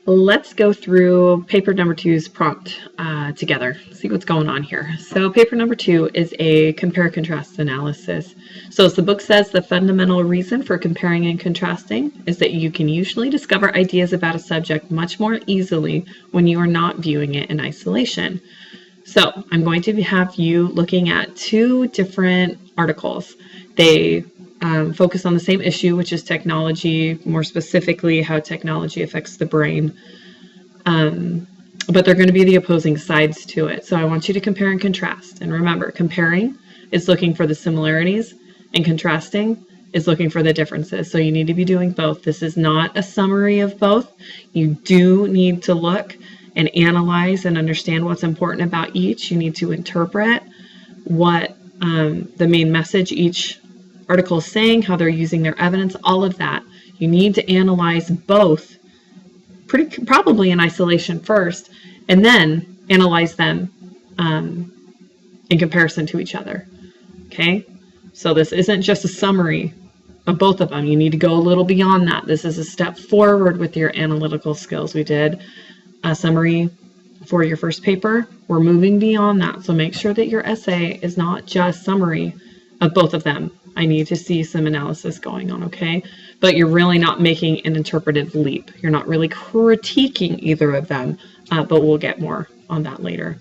Let's go through paper number 2's prompt together, see what's going on here. So paper number 2 is a compare-contrast analysis. So as the book says, the fundamental reason for comparing and contrasting is that you can usually discover ideas about a subject much more easily when you are not viewing it in isolation. So I'm going to have you looking at 2 different articles. They focus on the same issue, which is technology, more specifically how technology affects the brain. But they're going to be the opposing sides to it. So I want you to compare and contrast. And remember, comparing is looking for the similarities and contrasting is looking for the differences. So you need to be doing both. This is not a summary of both. You do need to look and analyze and understand what's important about each. You need to interpret what the main message each article is saying, how they're using their evidence, all of that. You need to analyze both probably in isolation first, and then analyze them in comparison to each other. Okay, so this isn't just a summary of both of them. You need to go a little beyond that. This is a step forward with your analytical skills. We did a summary for your first paper. We're moving beyond that, so make sure that your essay is not just summary of both of them. I need to see some analysis going on, okay? But you're really not making an interpretive leap. You're not really critiquing either of them, but we'll get more on that later.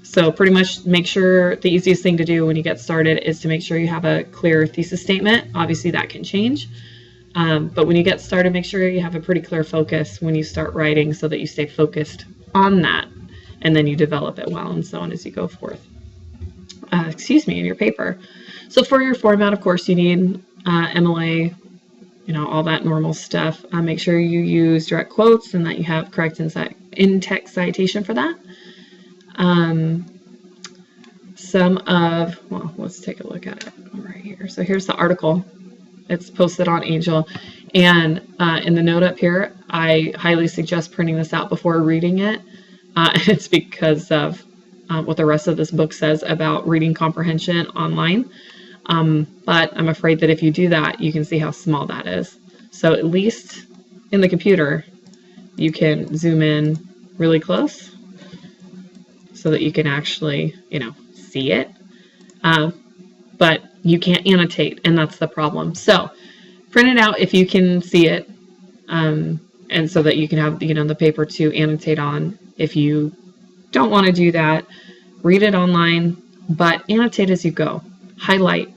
So pretty much make sure the easiest thing to do when you get started is to make sure you have a clear thesis statement. Obviously that can change, but when you get started, make sure you have a pretty clear focus when you start writing so that you stay focused on that, and then you develop it well and so on as you go forth. In your paper. So for your format, of course, you need MLA, all that normal stuff. Make sure you use direct quotes and that you have correct in-text citation for that. Let's take a look at it right here. So here's the article. It's posted on Angel. And in the note up here, I highly suggest printing this out before reading it. It's because of what the rest of this book says about reading comprehension online. But I'm afraid that if you do that, you can see how small that is. So at least in the computer, you can zoom in really close so that you can actually, see it. But you can't annotate, and that's the problem. So print it out if you can see it, and so that you can have, the paper to annotate on. If you don't want to do that, read it online, but annotate as you go. Highlight,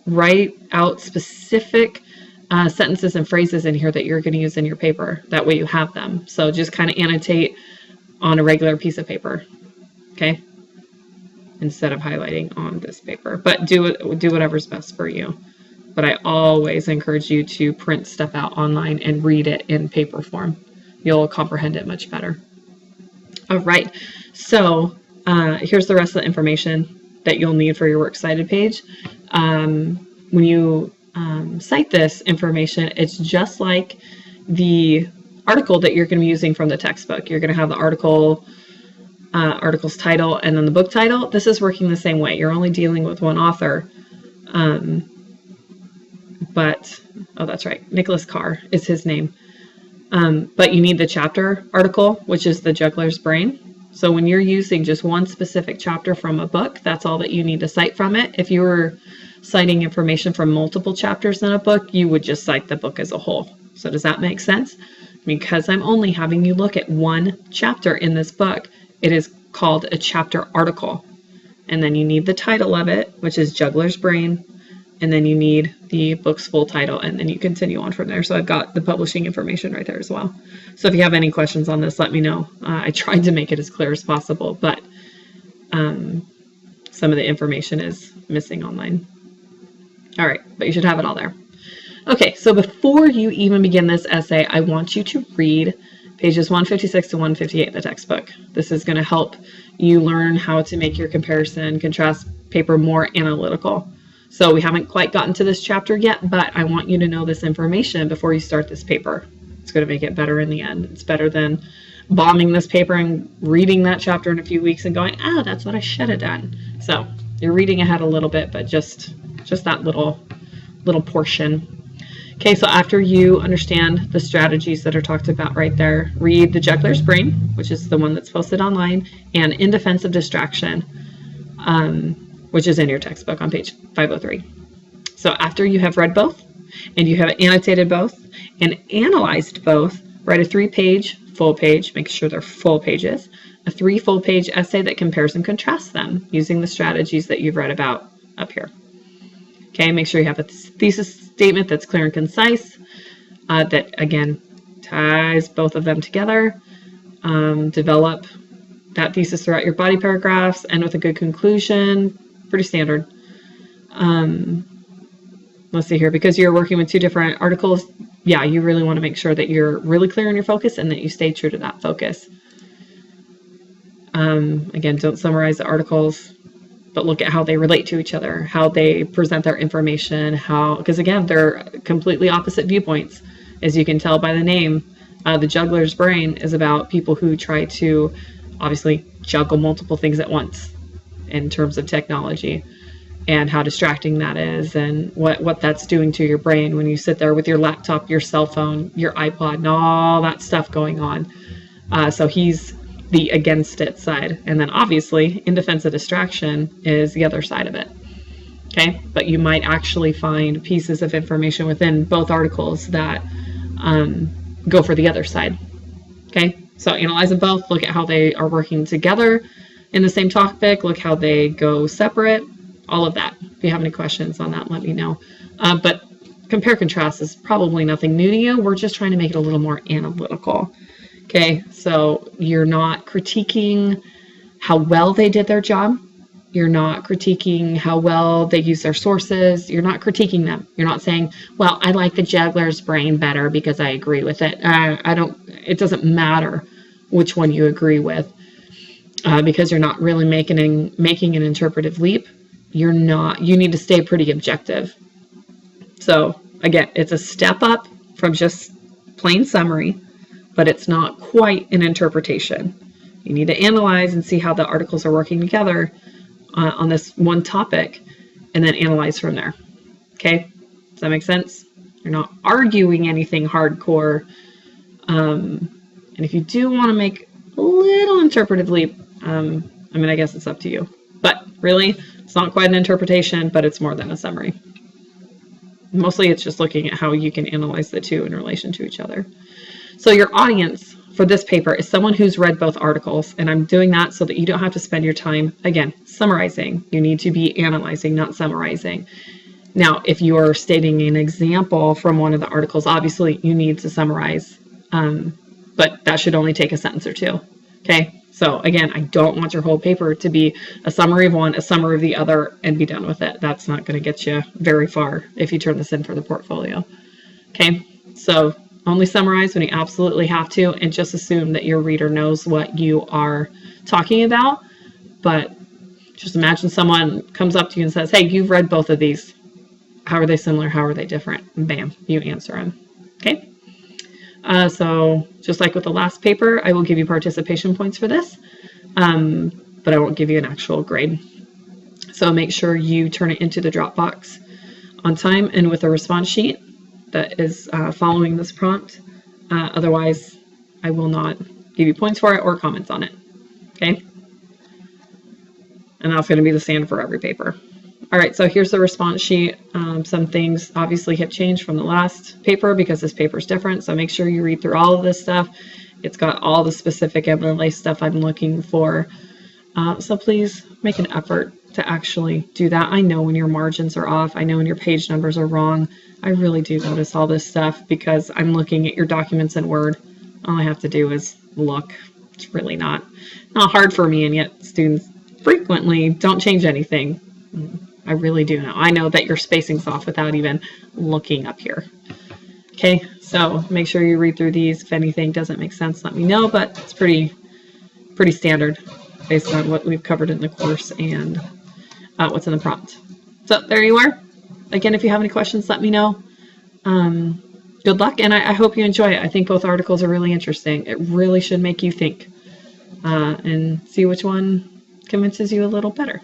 write out specific sentences and phrases in here that you're going to use in your paper. That way you have them. So just kind of annotate on a regular piece of paper, okay? Instead of highlighting on this paper. But do whatever's best for you. But I always encourage you to print stuff out online and read it in paper form. You'll comprehend it much better. All right, so here's the rest of the information that you'll need for your Works Cited page. When you cite this information, it's just like the article that you're going to be using from the textbook. You're going to have the article's title and then the book title. This is working the same way. You're only dealing with one author. That's right, Nicholas Carr is his name. But you need the chapter article, which is The Juggler's Brain. So when you're using just one specific chapter from a book, that's all that you need to cite from it. If you were citing information from multiple chapters in a book, you would just cite the book as a whole. So does that make sense? Because I'm only having you look at one chapter in this book, it is called a chapter article. And then you need the title of it, which is Juggler's Brain. And then you need the book's full title, and then you continue on from there. So I've got the publishing information right there as well. So if you have any questions on this, let me know. I tried to make it as clear as possible, but some of the information is missing online. All right, but you should have it all there. Okay, so before you even begin this essay, I want you to read pages 156 to 158 of the textbook. This is going to help you learn how to make your comparison and contrast paper more analytical. So we haven't quite gotten to this chapter yet, but I want you to know this information before you start this paper. It's going to make it better in the end. It's better than bombing this paper and reading that chapter in a few weeks and going, oh, that's what I should have done. So you're reading ahead a little bit, but just that little portion. Okay, so after you understand the strategies that are talked about right there, read The Juggler's Brain, which is the one that's posted online, and In Defense of Distraction, which is in your textbook on page 503. So after you have read both, and you have annotated both, and analyzed both, write a 3-page, full page, make sure they're full pages, a 3 full-page essay that compares and contrasts them using the strategies that you've read about up here. Okay, make sure you have a thesis statement that's clear and concise, that again ties both of them together. Develop that thesis throughout your body paragraphs, end with a good conclusion. Pretty standard. Let's see here, because you're working with 2 different articles, yeah, you really want to make sure that you're really clear on your focus and that you stay true to that focus. Again, don't summarize the articles, but look at how they relate to each other, how they present their information, because again, they're completely opposite viewpoints. As you can tell by the name, The Juggler's Brain is about people who try to obviously juggle multiple things at once in terms of technology, and how distracting that is, and what that's doing to your brain when you sit there with your laptop, your cell phone, your iPod, and all that stuff going on. So he's the against it side. And then obviously In Defense of Distraction is the other side of it. Okay, but you might actually find pieces of information within both articles that go for the other side. Okay, so analyze them both, look at how they are working together in the same topic, look how they go separate, all of that. If you have any questions on that, let me know. But compare contrast is probably nothing new to you. We're just trying to make it a little more analytical. Okay, so you're not critiquing how well they did their job. You're not critiquing how well they use their sources. You're not critiquing them. You're not saying, well, I like The Juggler's Brain better because I agree with it. It doesn't matter which one you agree with, because you're not really making an interpretive leap. You need to stay pretty objective. So again, it's a step up from just plain summary, but it's not quite an interpretation. You need to analyze and see how the articles are working together on this one topic, and then analyze from there. Okay, does that make sense? You're not arguing anything hardcore. And if you do want to make a little interpretive leap, I guess it's up to you. But really, it's not quite an interpretation, but it's more than a summary. Mostly it's just looking at how you can analyze the two in relation to each other. So your audience for this paper is someone who's read both articles, and I'm doing that so that you don't have to spend your time, again, summarizing. You need to be analyzing, not summarizing. Now, if you're stating an example from one of the articles, obviously you need to summarize, but that should only take a sentence or 2. Okay, so again, I don't want your whole paper to be a summary of one, a summary of the other, and be done with it. That's not going to get you very far if you turn this in for the portfolio. Okay, so only summarize when you absolutely have to, and just assume that your reader knows what you are talking about. But just imagine someone comes up to you and says, hey, you've read both of these. How are they similar? How are they different? And bam, you answer them. Okay? So just like with the last paper, I will give you participation points for this, but I won't give you an actual grade. So make sure you turn it into the Dropbox on time and with a response sheet that is following this prompt. Otherwise, I will not give you points for it or comments on it. Okay? And that's going to be the same for every paper. All right, so here's the response sheet. Some things obviously have changed from the last paper because this paper is different. So make sure you read through all of this stuff. It's got all the specific MLA stuff I'm looking for. So please make an effort to actually do that. I know when your margins are off. I know when your page numbers are wrong. I really do notice all this stuff because I'm looking at your documents in Word. All I have to do is look. It's really not hard for me, and yet students frequently don't change anything. I really do know. I know that your spacing's off without even looking up here. Okay, so make sure you read through these. If anything doesn't make sense, let me know, but it's pretty standard based on what we've covered in the course and what's in the prompt. So there you are. Again, if you have any questions, let me know. Good luck, and I hope you enjoy it. I think both articles are really interesting. It really should make you think and see which one convinces you a little better.